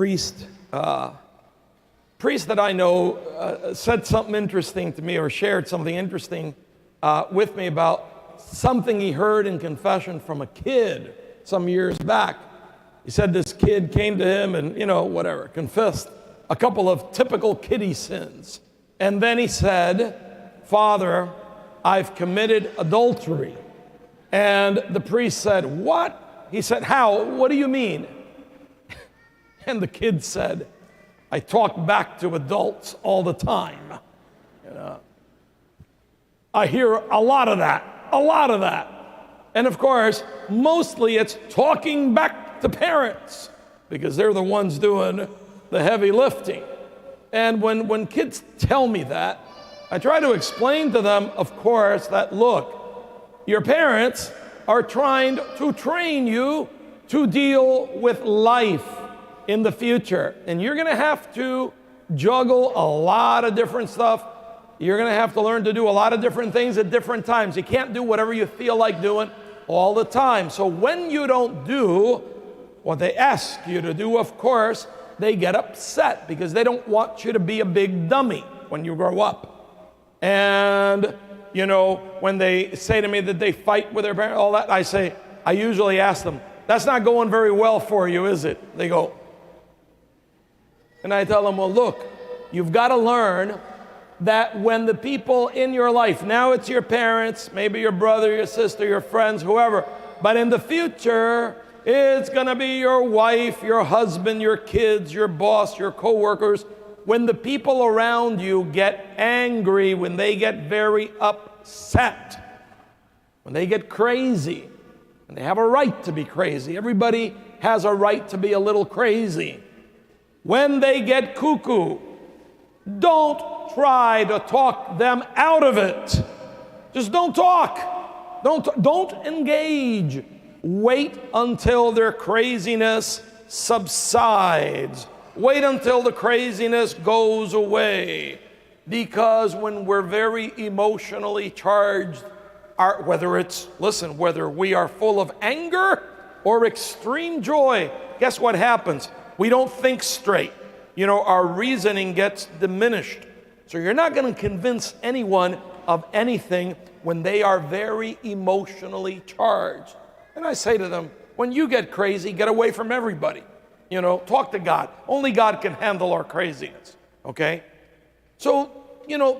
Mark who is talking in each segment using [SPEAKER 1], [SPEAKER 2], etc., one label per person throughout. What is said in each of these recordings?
[SPEAKER 1] priest that I know said something interesting to me, or shared something interesting with me about something he heard in confession from a kid some years back. He said this kid came to him and, confessed a couple of typical kiddie sins. And then he said, "Father, I've committed adultery." And the priest said, "What?" He said, "How? What do you mean?" And the kid said, "I talk back to adults all the time. I hear a lot of that. And of course, mostly it's talking back to parents because they're the ones doing the heavy lifting." And when kids tell me that, I try to explain to them, of course, that look, your parents are trying to train you to deal with life in the future. And you're gonna have to juggle a lot of different stuff. You're gonna have to learn to do a lot of different things at different times. You can't do whatever you feel like doing all the time. So when you don't do what they ask you to do, of course, they get upset because they don't want you to be a big dummy when you grow up. And, when they say to me that they fight with their parents, all that, I usually ask them, "That's not going very well for you, is it?" They go, and I tell them, "Well, look, you've got to learn that when the people in your life, now it's your parents, maybe your brother, your sister, your friends, whoever, but in the future, it's going to be your wife, your husband, your kids, your boss, your coworkers. When the people around you get angry, when they get very upset, when they get crazy, and they have a right to be crazy. Everybody has a right to be a little crazy. When they get cuckoo, don't try to talk them out of it. Just don't talk. Don't engage. Wait until their craziness subsides. Wait until the craziness goes away. Because when we're very emotionally charged, whether we are full of anger or extreme joy, guess what happens? We don't think straight. Our reasoning gets diminished. So you're not going to convince anyone of anything when they are very emotionally charged. And I say to them, when you get crazy, get away from everybody. Talk to God. Only God can handle our craziness, okay? So,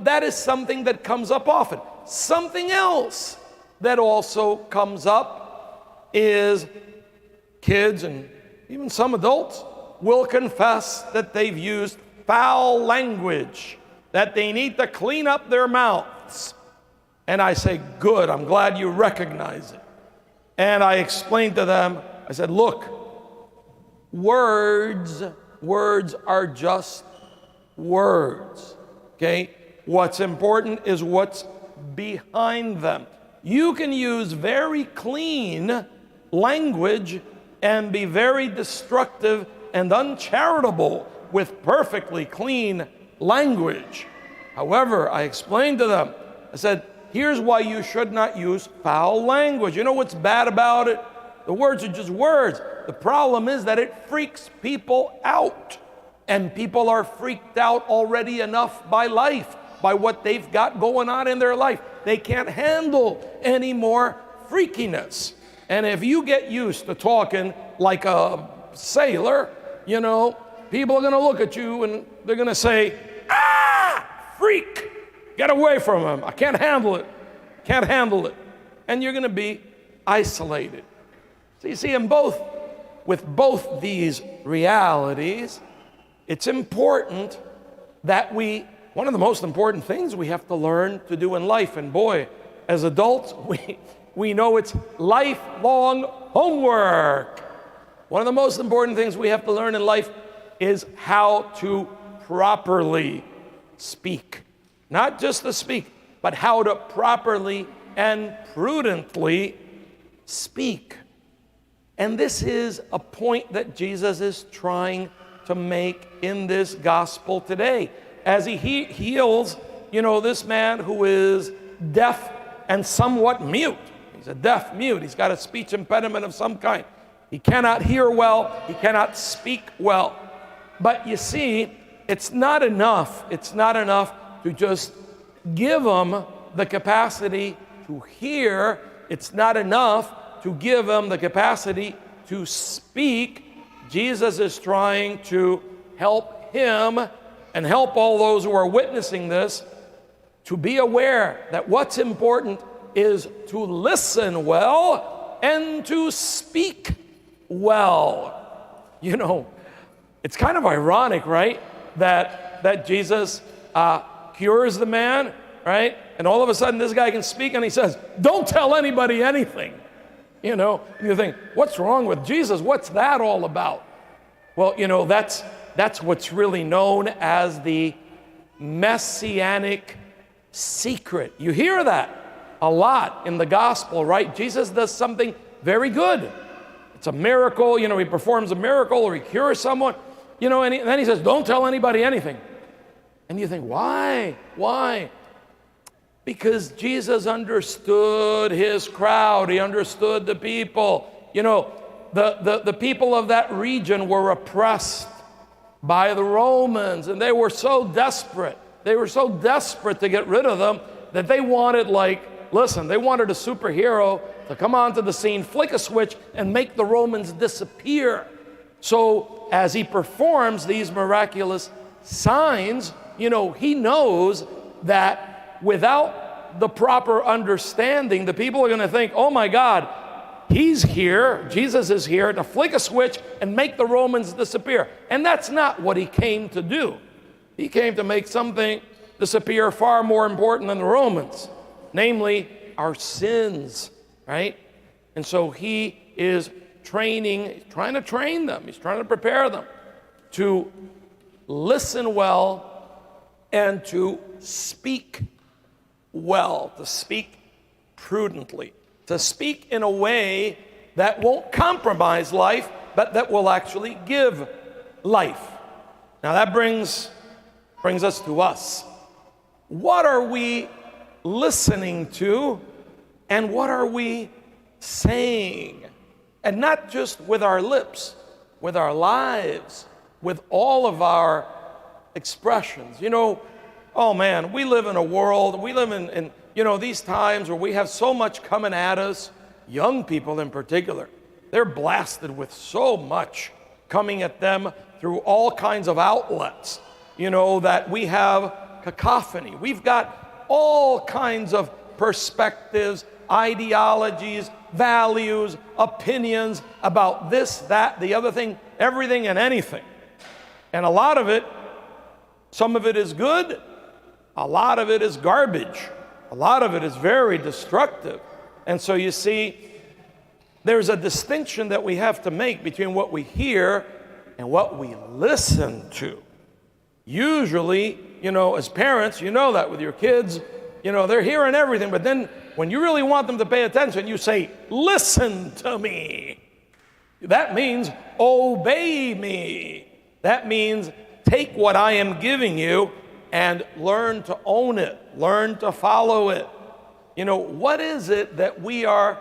[SPEAKER 1] that is something that comes up often. Something else that also comes up is kids and even some adults will confess that they've used foul language, that they need to clean up their mouths. And I say, good, I'm glad you recognize it. And I explained to them, I said, look, words are just words, okay? What's important is what's behind them. You can use very clean language and be very destructive and uncharitable with perfectly clean language. However, I explained to them, I said, here's why you should not use foul language. You know what's bad about it? The words are just words. The problem is that it freaks people out. And people are freaked out already enough by life, by what they've got going on in their life. They can't handle any more freakiness. And if you get used to talking like a sailor, people are going to look at you and they're going to say, freak, get away from him. I can't handle it. And you're going to be isolated. So you see, with both these realities, it's important that one of the most important things we have to learn to do in life, and boy, as adults, we know it's lifelong homework. One of the most important things we have to learn in life is how to properly speak. Not just to speak, but how to properly and prudently speak. And this is a point that Jesus is trying to make in this gospel today. As he heals, this man who is deaf and somewhat mute. He's a deaf mute. He's got a speech impediment of some kind. He cannot hear well. He cannot speak well. But you see, it's not enough. It's not enough to just give them the capacity to hear. It's not enough to give them the capacity to speak. Jesus is trying to help him and help all those who are witnessing this to be aware that what's important is to listen well and to speak well. You know, it's kind of ironic, right? That Jesus cures the man, right? And all of a sudden this guy can speak and he says, don't tell anybody anything. You know, you think, what's wrong with Jesus? What's that all about? Well, you know, that's what's really known as the messianic secret. You hear that a lot in the gospel, right? Jesus does something very good. It's a miracle, you know, he performs a miracle or he cures someone, you know, and then he says, don't tell anybody anything. And you think, why? Why? Because Jesus understood his crowd. He understood the people. You know, the people of that region were oppressed by the Romans, and they were so desperate. They were so desperate to get rid of them that they wanted, they wanted a superhero to come onto the scene, flick a switch, and make the Romans disappear. So as he performs these miraculous signs, you know, he knows that without the proper understanding, the people are going to think, oh my God, he's here, Jesus is here to flick a switch and make the Romans disappear. And that's not what he came to do. He came to make something disappear far more important than the Romans, namely our sins, right? And so he is trying to train them. He's trying to prepare them to listen well and to speak well, to speak prudently, to speak in a way that won't compromise life, but that will actually give life. Now that brings us to us. What are we listening to, and what are we saying? And not just with our lips, with our lives, with all of our expressions. You know, oh man, we live in a world, we live in you know, these times where we have so much coming at us, young people in particular. They're blasted with so much coming at them through all kinds of outlets, you know, that we have cacophony. We've got all kinds of perspectives, ideologies, values, opinions about this, that, the other thing, everything and anything. And a lot of it, some of it is good, a lot of it is garbage. A lot of it is very destructive. And so you see, there's a distinction that we have to make between what we hear and what we listen to. Usually, you know, as parents, you know that with your kids, you know, they're hearing everything, but then when you really want them to pay attention, you say, listen to me. That means obey me. That means take what I am giving you and learn to own it, learn to follow it. You know, what is it that we are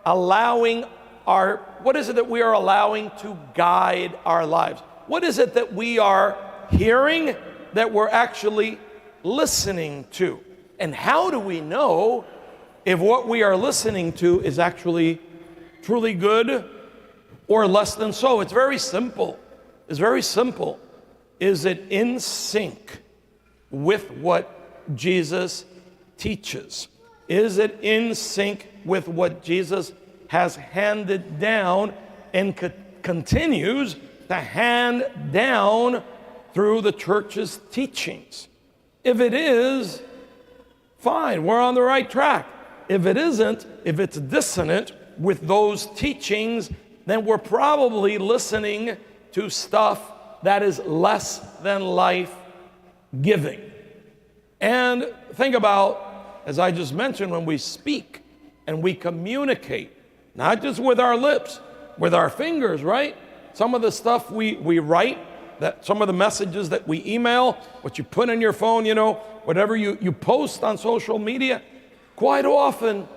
[SPEAKER 1] allowing to guide our lives? What is it that we are hearing that we're actually listening to? And how do we know if what we are listening to is actually truly good or less than so? It's very simple. It's very simple. Is it in sync with what Jesus teaches? Is it in sync with what Jesus has handed down and continues to hand down through the church's teachings? If it is, fine, we're on the right track. If it isn't, if it's dissonant with those teachings, then we're probably listening to stuff that is less than life-giving. And think about, as I just mentioned, when we speak and we communicate, not just with our lips, with our fingers, right? Some of the stuff we write, that some of the messages that we email, what you put in your phone, you know, whatever you post on social media, quite often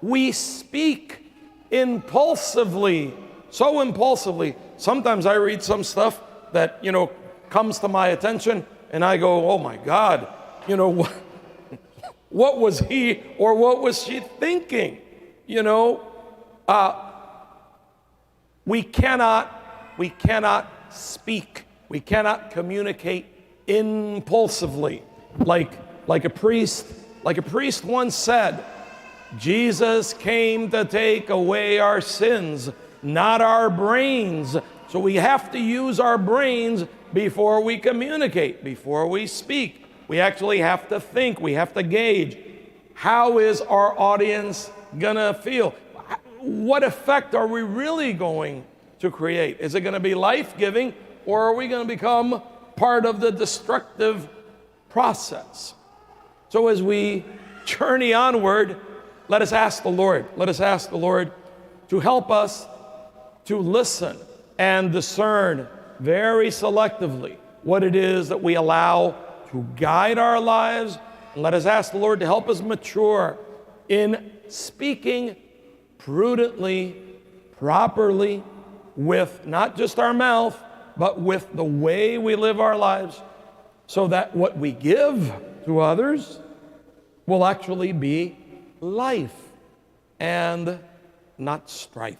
[SPEAKER 1] we speak impulsively, so impulsively. Sometimes I read some stuff that, you know, comes to my attention and I go, oh my God, you know, what was he or what was she thinking? You know, we cannot speak. We cannot communicate impulsively. Like a priest once said, Jesus came to take away our sins, not our brains. So we have to use our brains before we communicate, before we speak. We actually have to think, we have to gauge. How is our audience gonna feel? What effect are we really going to create? Is it gonna be life-giving, or are we gonna become part of the destructive process? So as we journey onward, let us ask the Lord. Let us ask the Lord to help us to listen and discern very selectively what it is that we allow to guide our lives. And let us ask the Lord to help us mature in speaking prudently, properly, with not just our mouth, but with the way we live our lives, so that what we give to others will actually be life and not strife.